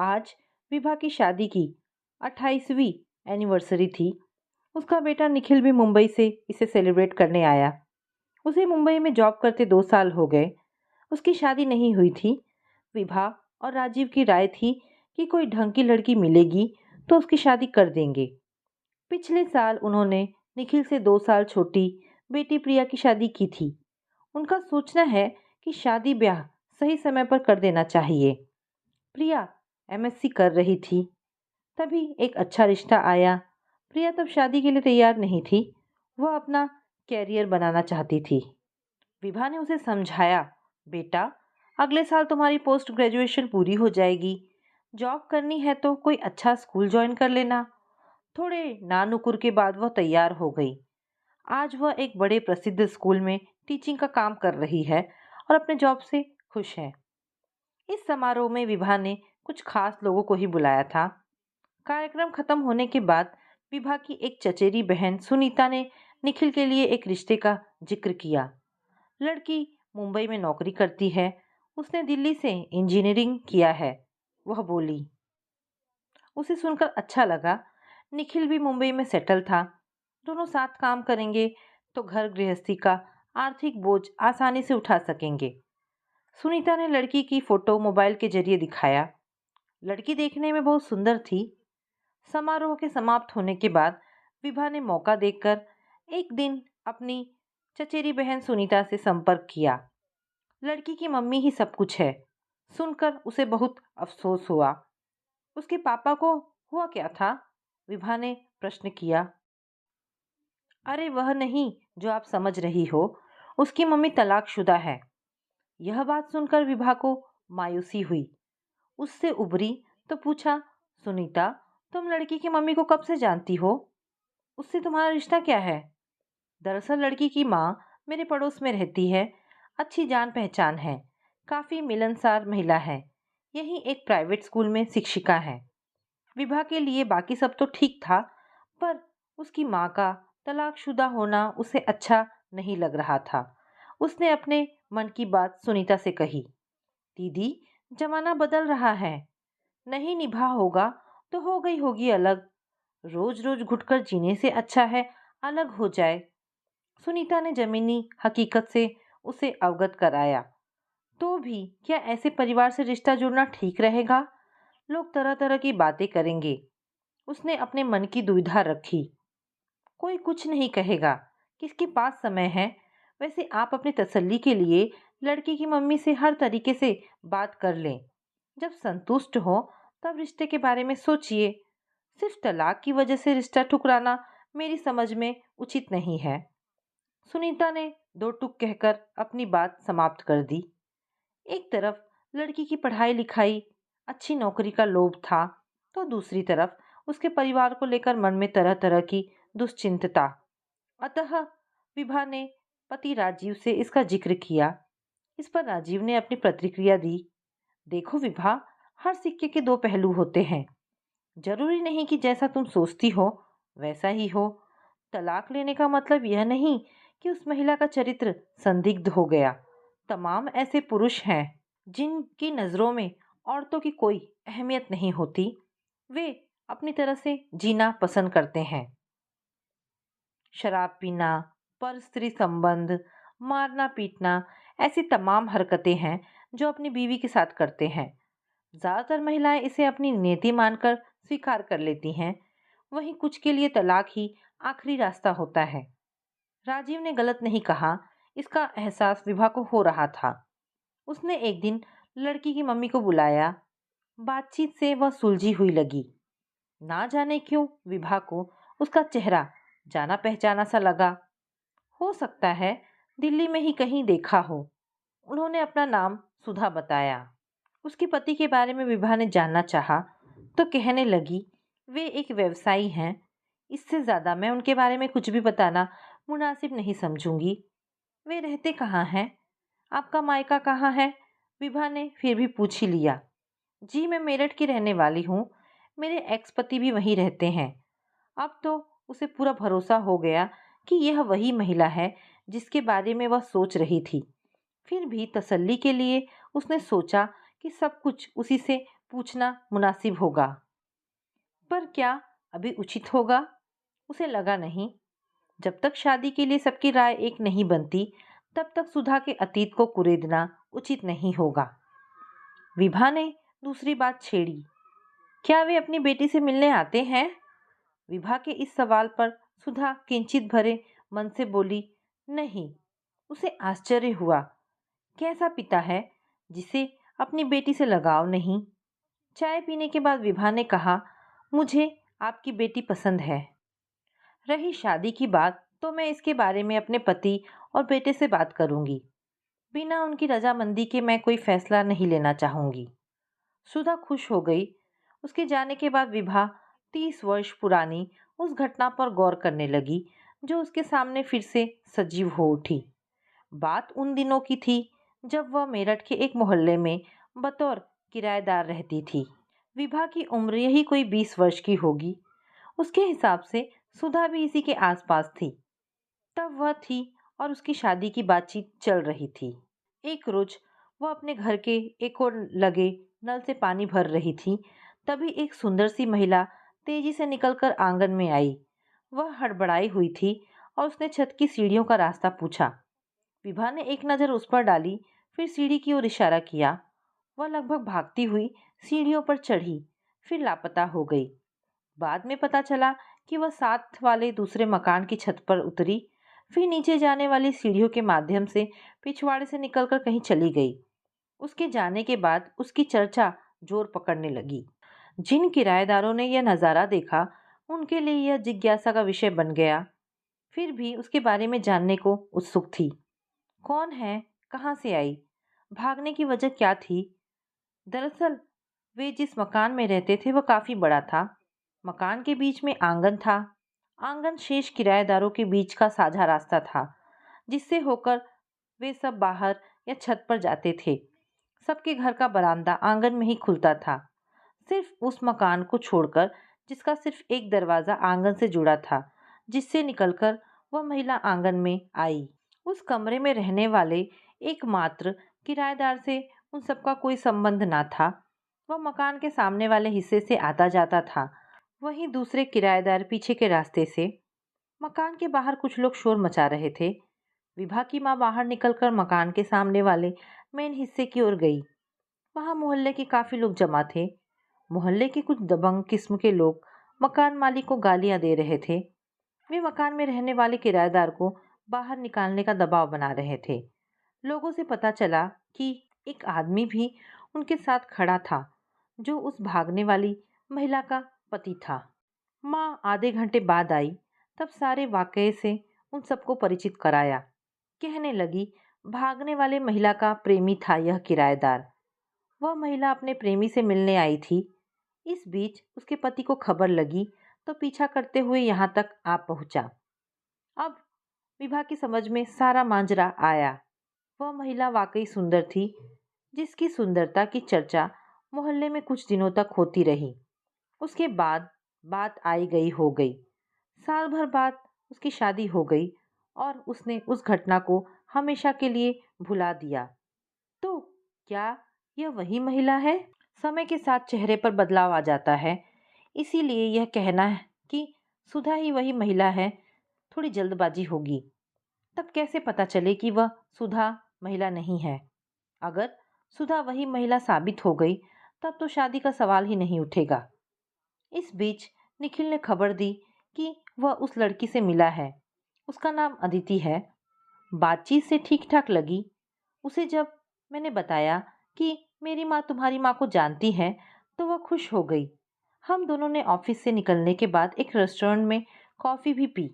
आज विभा की शादी की 28वीं एनिवर्सरी थी। उसका बेटा निखिल भी मुंबई से इसे सेलिब्रेट करने आया। उसे मुंबई में जॉब करते 2 साल हो गए। उसकी शादी नहीं हुई थी। विभा और राजीव की राय थी कि कोई ढंग की लड़की मिलेगी तो उसकी शादी कर देंगे। पिछले साल उन्होंने निखिल से 2 साल छोटी बेटी प्रिया की शादी की थी। उनका सोचना है कि शादी ब्याह सही समय पर कर देना चाहिए। प्रिया एमएससी कर रही थी, तभी एक अच्छा रिश्ता आया। प्रिया तब शादी के लिए तैयार नहीं थी। वह अपना कैरियर बनाना चाहती थी। विभा ने उसे समझाया, बेटा, अगले साल तुम्हारी पोस्ट ग्रेजुएशन पूरी हो जाएगी। जॉब करनी है तो कोई अच्छा स्कूल ज्वाइन कर लेना। थोड़े नानुकुर के बाद वह तैयार हो गई। आज वह एक बड़े प्रसिद्ध स्कूल में टीचिंग का काम कर रही है और अपने जॉब से खुश है। इस समारोह में विभा ने कुछ खास लोगों को ही बुलाया था। कार्यक्रम खत्म होने के बाद विभा की एक चचेरी बहन सुनीता ने निखिल के लिए एक रिश्ते का जिक्र किया। लड़की मुंबई में नौकरी करती है। उसने दिल्ली से इंजीनियरिंग किया है, वह बोली। उसे सुनकर अच्छा लगा। निखिल भी मुंबई में सेटल था। दोनों साथ काम करेंगे तो घर गृहस्थी का आर्थिक बोझ आसानी से उठा सकेंगे। सुनीता ने लड़की की फोटो मोबाइल के जरिए दिखाया। लड़की देखने में बहुत सुंदर थी। समारोह के समाप्त होने के बाद विभा ने मौका देखकर एक दिन अपनी चचेरी बहन सुनीता से संपर्क किया। लड़की की मम्मी ही सब कुछ है। सुनकर उसे बहुत अफसोस हुआ। उसके पापा को हुआ क्या था? विभा ने प्रश्न किया। अरे वह नहीं जो आप समझ रही हो। उसकी मम्मी तलाकशुदा है। यह बात सुनकर विभा को मायूसी हुई। उससे उबरी तो पूछा, सुनीता, तुम लड़की की मम्मी को कब से जानती हो? उससे तुम्हारा रिश्ता क्या है? दरअसल लड़की की माँ मेरे पड़ोस में रहती है। अच्छी जान पहचान है। काफी मिलनसार महिला है। यहीं एक प्राइवेट स्कूल में शिक्षिका है। विभा के लिए बाकी सब तो ठीक था, पर उसकी माँ का तलाकशुदा होना उसे अच्छा नहीं लग रहा था। उसने अपने मन की बात सुनीता से कही। दीदी, जमाना बदल रहा है। नहीं निभा होगा तो हो गई होगी अलग। रोज रोज घुटकर जीने से अच्छा है अलग हो जाए। सुनीता ने जमीनी हकीकत से उसे अवगत कराया। तो भी क्या ऐसे परिवार से रिश्ता जुड़ना ठीक रहेगा? लोग तरह तरह की बातें करेंगे। उसने अपने मन की दुविधा रखी। कोई कुछ नहीं कहेगा, किसके पास समय है। वैसे आप अपनी तसल्ली के लिए लड़की की मम्मी से हर तरीके से बात कर लें। जब संतुष्ट हो तब रिश्ते के बारे में सोचिए। सिर्फ तलाक की वजह से रिश्ता ठुकराना मेरी समझ में उचित नहीं है। सुनीता ने दो टूक कहकर अपनी बात समाप्त कर दी। एक तरफ लड़की की पढ़ाई लिखाई, अच्छी नौकरी का लोभ था, तो दूसरी तरफ उसके परिवार को लेकर मन में तरह तरह की दुश्चिंतता। अतः विभा ने पति राजीव से इसका जिक्र किया। इस पर राजीव ने अपनी प्रतिक्रिया दी। देखो विभा, हर सिक्के के दो पहलू होते हैं। जरूरी नहीं कि जैसा तुम सोचती हो वैसा ही हो। तलाक लेने का मतलब यह नहीं कि उस महिला का चरित्र संदिग्ध हो गया। तमाम ऐसे पुरुष हैं जिनकी नजरों में औरतों की कोई अहमियत नहीं होती। वे अपनी तरह से जीना पसंद करते हैं। शराब पीना, पर स्त्री संबंध, मारना पीटना, ऐसी तमाम हरकतें हैं जो अपनी बीवी के साथ करते हैं। ज्यादातर महिलाएं इसे अपनी नीति मानकर स्वीकार कर लेती हैं। वहीं कुछ के लिए तलाक ही आखिरी रास्ता होता है। राजीव ने गलत नहीं कहा। इसका एहसास विभा को हो रहा था। उसने एक दिन लड़की की मम्मी को बुलाया। बातचीत से वह सुलझी हुई लगी। ना जाने क्यों विभा को उसका चेहरा जाना पहचाना सा लगा। हो सकता है दिल्ली में ही कहीं देखा हो। उन्होंने अपना नाम सुधा बताया। उसके पति के बारे में विभा ने जानना चाहा तो कहने लगी, वे एक व्यवसायी हैं। इससे ज्यादा मैं उनके बारे में कुछ भी बताना मुनासिब नहीं समझूंगी। वे रहते कहाँ हैं? आपका मायका कहाँ है? विभा ने फिर भी पूछ ही लिया। जी, मैं मेरठ की रहने वाली हूँ। मेरे एक्स पति भी वहीं रहते हैं। अब तो उसे पूरा भरोसा हो गया कि यह वही महिला है जिसके बारे में वह सोच रही थी। फिर भी तसल्ली के लिए उसने सोचा कि सब कुछ उसी से पूछना मुनासिब होगा। पर क्या अभी उचित होगा? उसे लगा नहीं। जब तक शादी के लिए सबकी राय एक नहीं बनती, तब तक सुधा के अतीत को कुरेदना उचित नहीं होगा। विभा ने दूसरी बात छेड़ी। क्या वे अपनी बेटी से मिलने आते हैं? विभा के इस सवाल पर सुधा किंचित भरे मन से बोली, नहीं। उसे आश्चर्य हुआ। कैसा पिता है जिसे अपनी बेटी से लगाव नहीं? चाय पीने के बाद विभा ने कहा, मुझे आपकी बेटी पसंद है। रही शादी की बात तो मैं इसके बारे में अपने पति और बेटे से बात करूंगी। बिना उनकी रजामंदी के मैं कोई फैसला नहीं लेना चाहूंगी। सुधा खुश हो गई। उसके जाने के बाद विभा 30 वर्ष पुरानी उस घटना पर गौर करने लगी जो उसके सामने फिर से सजीव हो उठी। बात उन दिनों की थी जब वह मेरठ के एक मोहल्ले में बतौर किराएदार रहती थी। विभा की उम्र यही कोई 20 वर्ष की होगी। उसके हिसाब से सुधा भी इसी के आसपास थी। तब वह थी और उसकी शादी की बातचीत चल रही थी। एक रोज वह अपने घर के एक और लगे नल से पानी भर रही थी। तभी एक सुंदर सी महिला तेजी से निकलकर आंगन में आई। वह हड़बड़ाई हुई थी और उसने छत की सीढ़ियों का रास्ता पूछा। विभा ने एक नज़र उस पर डाली, फिर सीढ़ी की ओर इशारा किया। वह लगभग भागती हुई सीढ़ियों पर चढ़ी, फिर लापता हो गई। बाद में पता चला कि वह साथ वाले दूसरे मकान की छत पर उतरी, फिर नीचे जाने वाली सीढ़ियों के माध्यम से पिछवाड़े से निकलकर कहीं चली गई। उसके जाने के बाद उसकी चर्चा जोर पकड़ने लगी। जिन किराएदारों ने यह नज़ारा देखा, उनके लिए यह जिज्ञासा का विषय बन गया। फिर भी उसके बारे में जानने को उत्सुक थी। कौन है? कहाँ से आई? भागने की वजह क्या थी? दरअसल वे जिस मकान में रहते थे वह काफी बड़ा था। मकान के बीच में आंगन था। आंगन शेष किराएदारों के बीच का साझा रास्ता था, जिससे होकर वे सब बाहर या छत पर जाते थे। सबके घर का बरामदा आंगन में ही खुलता था, सिर्फ उस मकान को छोड़कर जिसका सिर्फ एक दरवाजा आंगन से जुड़ा था, जिससे निकलकर वह महिला आंगन में आई। उस कमरे में रहने वाले एकमात्र किराएदार से उन सबका कोई संबंध ना था। वह मकान के सामने वाले हिस्से से आता जाता था, वहीं दूसरे किराएदार पीछे के रास्ते से। मकान के बाहर कुछ लोग शोर मचा रहे थे। विभा की माँ बाहर निकलकर मकान के सामने वाले मेन हिस्से की ओर गई। वहां मोहल्ले के काफी लोग जमा थे। मोहल्ले के कुछ दबंग किस्म के लोग मकान मालिक को गालियां दे रहे थे। वे मकान में रहने वाले किराएदार को बाहर निकालने का दबाव बना रहे थे। लोगों से पता चला कि एक आदमी भी उनके साथ खड़ा था, जो उस भागने वाली महिला का पति था। माँ आधे घंटे बाद आई, तब सारे वाकये से उन सबको परिचित कराया। कहने लगी, भागने वाले महिला का प्रेमी था यह किराएदार। वह महिला अपने प्रेमी से मिलने आई थी। इस बीच उसके पति को खबर लगी तो पीछा करते हुए यहाँ तक आ पहुंचा। अब विभा की समझ में सारा मांजरा आया। वह महिला वाकई सुंदर थी, जिसकी सुंदरता की चर्चा मोहल्ले में कुछ दिनों तक होती रही। उसके बाद बात आई गई हो गई। साल भर बाद उसकी शादी हो गई और उसने उस घटना को हमेशा के लिए भुला दिया। तो क्या यह वही महिला है? समय के साथ चेहरे पर बदलाव आ जाता है, इसीलिए यह कहना है कि सुधा ही वही महिला है थोड़ी जल्दबाजी होगी। तब कैसे पता चले कि वह सुधा महिला नहीं है? अगर सुधा वही महिला साबित हो गई, तब तो शादी का सवाल ही नहीं उठेगा। इस बीच निखिल ने खबर दी कि वह उस लड़की से मिला है। उसका नाम अदिति है। बातचीत से ठीक ठाक लगी। उसे जब मैंने बताया कि मेरी माँ तुम्हारी माँ को जानती है, तो वह खुश हो गई। हम दोनों ने ऑफिस से निकलने के बाद एक रेस्टोरेंट में कॉफी भी पी।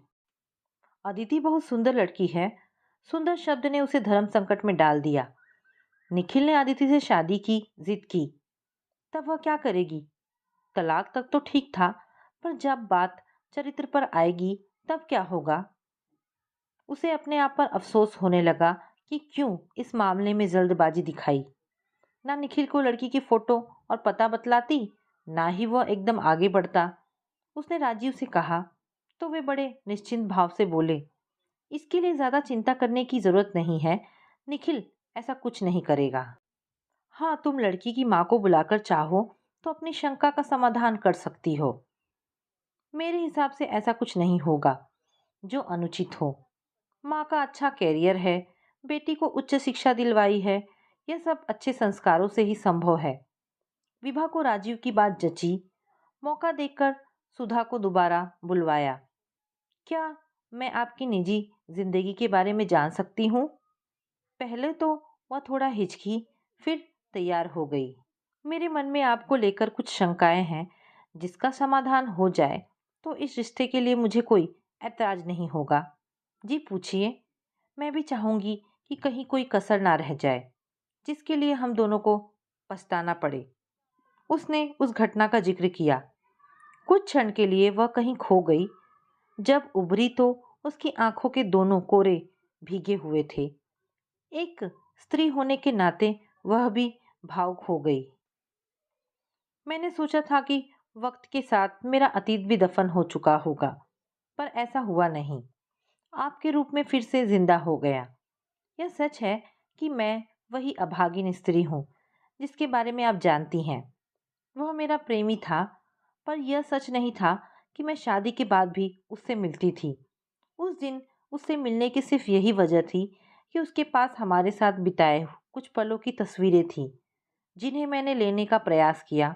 अदिति बहुत सुंदर लड़की है। सुंदर शब्द ने उसे धर्म संकट में डाल दिया। निखिल ने अदिति से शादी की जिद की। तब वह क्या करेगी? तलाक तक तो ठीक था, पर जब बात चरित्र पर आएगी तब क्या होगा? उसे अपने आप पर अफसोस होने लगा कि क्यों इस मामले में जल्दबाजी दिखाई। ना निखिल को लड़की की फोटो और पता बतलाती, ना ही वह एकदम आगे बढ़ता। उसने राजीव से कहा तो वे बड़े निश्चिंत भाव से बोले, इसके लिए ज्यादा चिंता करने की जरूरत नहीं है। निखिल ऐसा कुछ नहीं करेगा। हाँ, तुम लड़की की माँ को बुलाकर चाहो तो अपनी शंका का समाधान कर सकती हो। मेरे हिसाब से ऐसा कुछ नहीं होगा जो अनुचित हो। माँ का अच्छा कैरियर है, बेटी को उच्च शिक्षा दिलवाई है, यह सब अच्छे संस्कारों से ही संभव है। विभा को राजीव की बात जची। मौका देखकर सुधा को दोबारा बुलवाया। क्या मैं आपकी निजी जिंदगी के बारे में जान सकती हूँ? पहले तो वह थोड़ा हिचकी, फिर तैयार हो गई। मेरे मन में आपको लेकर कुछ शंकाएं हैं, जिसका समाधान हो जाए तो इस रिश्ते के लिए मुझे कोई ऐतराज नहीं होगा। जी पूछिए। मैं भी चाहूंगी कि कहीं कोई कसर ना रह जाए, जिसके लिए हम दोनों को पछताना पड़े। उसने उस घटना का जिक्र किया। कुछ क्षण के लिए वह कहीं खो गई। जब उभरी तो उसकी आंखों के दोनों कोरे भीगे हुए थे। एक स्त्री होने के नाते वह भी भावुक हो गई। मैंने सोचा था कि वक्त के साथ मेरा अतीत भी दफन हो चुका होगा, पर ऐसा हुआ नहीं। आपके रूप में फिर से जिंदा हो गया। यह सच है कि मैं वही अभागिन स्त्री हूँ जिसके बारे में आप जानती हैं। वह मेरा प्रेमी था, पर यह सच नहीं था कि मैं शादी के बाद भी उससे मिलती थी। उस दिन उससे मिलने की सिर्फ यही वजह थी कि उसके पास हमारे साथ बिताए कुछ पलों की तस्वीरें थीं, जिन्हें मैंने लेने का प्रयास किया।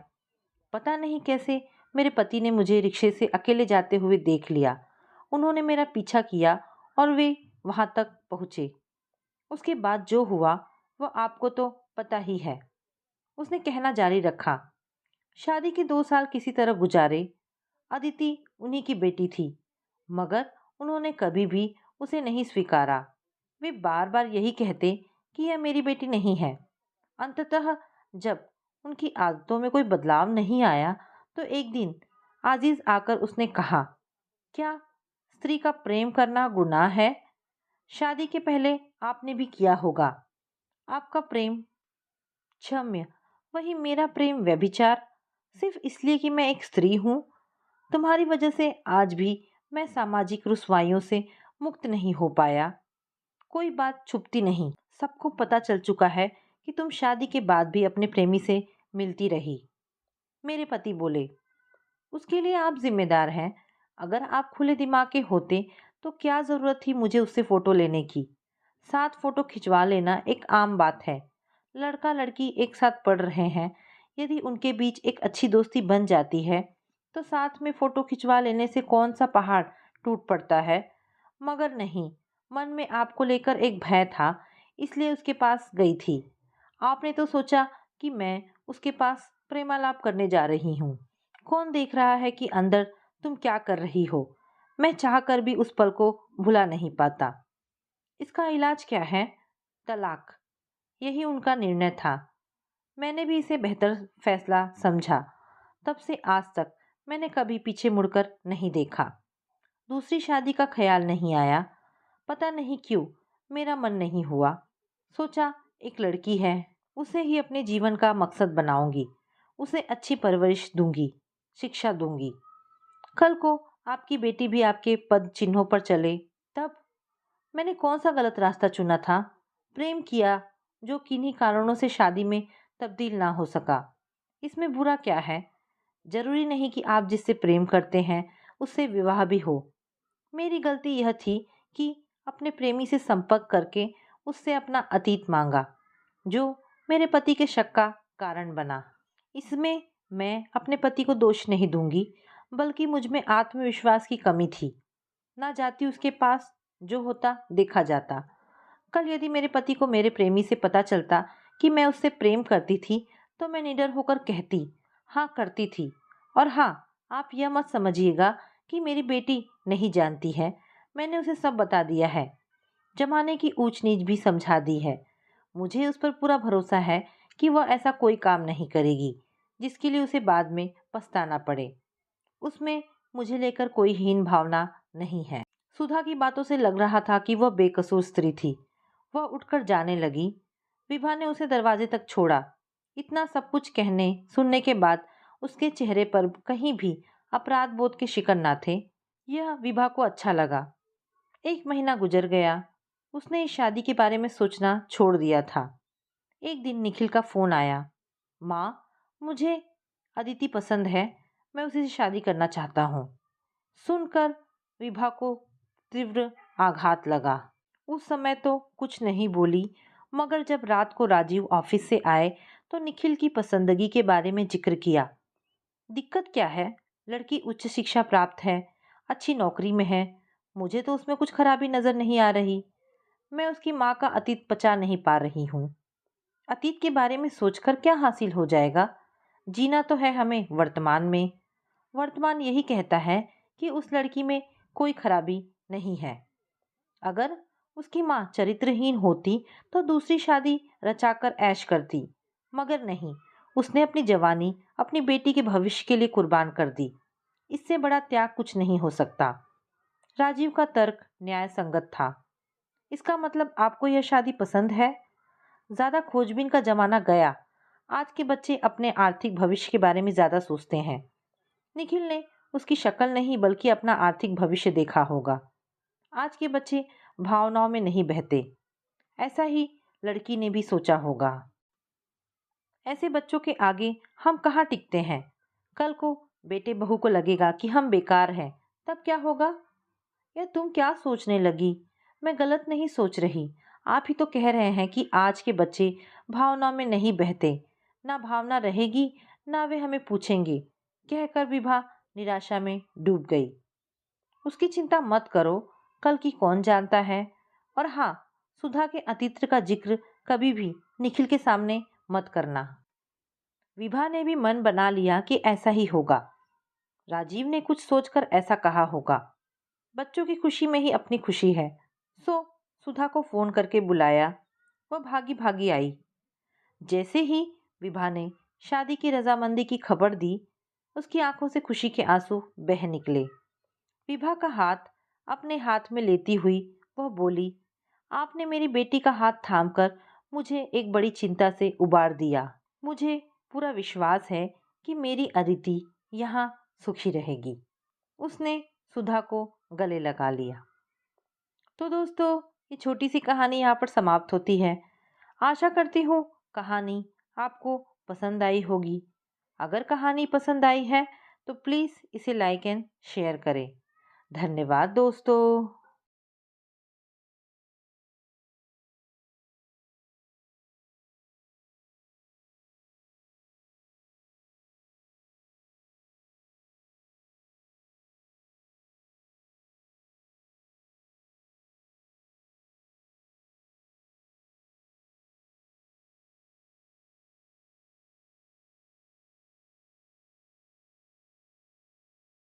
पता नहीं कैसे मेरे पति ने मुझे रिक्शे से अकेले जाते हुए देख लिया। उन्होंने मेरा पीछा किया और वे वहां तक पहुंचे। उसके बाद जो हुआ वह आपको तो पता ही है। उसने कहना जारी रखा। शादी के 2 साल किसी तरह गुजारे। अदिति उन्हीं की बेटी थी, मगर उन्होंने कभी भी उसे नहीं स्वीकारा। वे बार बार यही कहते कि यह मेरी बेटी नहीं है। अंततः जब उनकी आदतों में कोई बदलाव नहीं आया, तो एक दिन आजीज आकर उसने कहा, क्या स्त्री का प्रेम करना गुनाह है? शादी के पहले आपने भी किया होगा। आपका प्रेम क्षम्य, वही मेरा प्रेम व्यभिचार। सिर्फ इसलिए कि मैं एक स्त्री हूँ। तुम्हारी वजह से आज भी मैं सामाजिक रुसवाइयों से मुक्त नहीं हो पाया। कोई बात छुपती नहीं, सबको पता चल चुका है कि तुम शादी के बाद भी अपने प्रेमी से मिलती रही। मेरे पति बोले, उसके लिए आप जिम्मेदार हैं। अगर आप खुले दिमाग के होते तो क्या जरूरत थी मुझे उससे फोटो लेने की? साथ फोटो खिंचवा लेना एक आम बात है। लड़का लड़की एक साथ पढ़ रहे हैं, यदि उनके बीच एक अच्छी दोस्ती बन जाती है तो साथ में फोटो खिंचवा लेने से कौन सा पहाड़ टूट पड़ता है। मगर नहीं, मन में आपको लेकर एक भय था, इसलिए उसके पास गई थी। आपने तो सोचा कि मैं उसके पास प्रेमालाप करने जा रही हूँ। कौन देख रहा है कि अंदर तुम क्या कर रही हो? मैं चाह कर भी उस पल को भुला नहीं पाता। इसका इलाज क्या है? तलाक। यही उनका निर्णय था। मैंने भी इसे बेहतर फैसला समझा। तब से आज तक मैंने कभी पीछे मुड़कर नहीं देखा। दूसरी शादी का ख्याल नहीं आया। पता नहीं क्यों मेरा मन नहीं हुआ। सोचा एक लड़की है, उसे ही अपने जीवन का मकसद बनाऊंगी। उसे अच्छी परवरिश दूंगी, शिक्षा दूंगी। कल को आपकी बेटी भी आपके पद चिन्हों पर चले तब। मैंने कौन सा गलत रास्ता चुना था? प्रेम किया जो किन्हीं कारणों से शादी में तब्दील ना हो सका। इसमें बुरा क्या है? जरूरी नहीं कि आप जिससे प्रेम करते हैं उससे विवाह भी हो। मेरी गलती यह थी कि अपने प्रेमी से संपर्क करके उससे अपना अतीत मांगा, जो मेरे पति के शक का कारण बना। इसमें मैं अपने पति को दोष नहीं दूंगी, बल्कि मुझ में आत्मविश्वास की कमी थी। ना जाती उसके पास, जो होता देखा जाता। कल यदि मेरे पति को मेरे प्रेमी से पता चलता कि मैं उससे प्रेम करती थी, तो मैं निडर होकर कहती, हाँ करती थी। और हाँ, आप यह मत समझिएगा कि मेरी बेटी नहीं जानती है। मैंने उसे सब बता दिया है। जमाने की ऊंच नीच भी समझा दी है। मुझे उस पर पूरा भरोसा है कि वह ऐसा कोई काम नहीं करेगी जिसके लिए उसे बाद में पछताना पड़े। उसमें मुझे लेकर कोई हीन भावना नहीं है। सुधा की बातों से लग रहा था कि वह बेकसूर स्त्री थी। वह उठकर जाने लगी। विभा ने उसे दरवाजे तक छोड़ा। इतना सब कुछ कहने सुनने के बाद उसके चेहरे पर कहीं भी अपराध बोध के शिकन न थे। यह विभा को अच्छा लगा। 1 महीना गुजर गया। उसने इस शादी के बारे में सोचना छोड़ दिया था। एक दिन निखिल का फोन आया। माँ, मुझे अदिति पसंद है, मैं उसी से शादी करना चाहता हूँ। सुनकर विभा को तीव्र आघात लगा। उस समय तो कुछ नहीं बोली, मगर जब रात को राजीव ऑफिस से आए तो निखिल की पसंदगी के बारे में जिक्र किया। दिक्कत क्या है? लड़की उच्च शिक्षा प्राप्त है, अच्छी नौकरी में है, मुझे तो उसमें कुछ खराबी नजर नहीं आ रही। मैं उसकी माँ का अतीत पचा नहीं पा रही हूँ। अतीत के बारे में सोचकर क्या हासिल हो जाएगा? जीना तो है हमें वर्तमान में। वर्तमान यही कहता है कि उस लड़की में कोई खराबी नहीं है। अगर उसकी माँ चरित्रहीन होती तो दूसरी शादी रचाकर ऐश करती, मगर नहीं, उसने अपनी जवानी अपनी बेटी के भविष्य के लिए कुर्बान कर दी। इससे बड़ा त्याग कुछ नहीं हो सकता। राजीव का तर्क न्याय संगत था। इसका मतलब आपको यह शादी पसंद है? ज्यादा खोजबीन का जमाना गया। आज के बच्चे अपने आर्थिक भविष्य के बारे में ज्यादा सोचते हैं। निखिल ने उसकी शक्ल नहीं बल्कि अपना आर्थिक भविष्य देखा होगा। आज के बच्चे भावनाओं में नहीं बहते। ऐसा ही लड़की ने भी सोचा होगा। ऐसे बच्चों के आगे हम कहाँ टिकते हैं? कल को बेटे बहू को लगेगा कि हम बेकार हैं, तब क्या होगा? या तुम क्या सोचने लगी? मैं गलत नहीं सोच रही। आप ही तो कह रहे हैं कि आज के बच्चे भावनाओं में नहीं बहते। ना भावना रहेगी, ना वे हमें पूछेंगे। कहकर विभा निराशा में डूब गई। उसकी चिंता मत करो, कल की कौन जानता है। और हाँ, सुधा के अतीत का जिक्र कभी भी निखिल के सामने मत करना। विभा ने भी मन बना लिया कि ऐसा ही होगा। राजीव ने कुछ सोचकर ऐसा कहा होगा। बच्चों की खुशी में ही अपनी खुशी है। सो सुधा को फोन करके बुलाया। वह भागी भागी आई। जैसे ही विभा ने शादी की रजामंदी की खबर दी, उसकी आंखों से खुशी के आंसू बह निकले। विभा का हाथ अपने हाथ में लेती हुई वह बोली, आपने मेरी बेटी का हाथ थामकर मुझे एक बड़ी चिंता से उबार दिया। मुझे पूरा विश्वास है कि मेरी अदिति यहाँ सुखी रहेगी। उसने सुधा को गले लगा लिया। तो दोस्तों, ये छोटी सी कहानी यहाँ पर समाप्त होती है। आशा करती हूँ कहानी आपको पसंद आई होगी। अगर कहानी पसंद आई है तो प्लीज़ इसे लाइक एंड शेयर करें। धन्यवाद दोस्तों।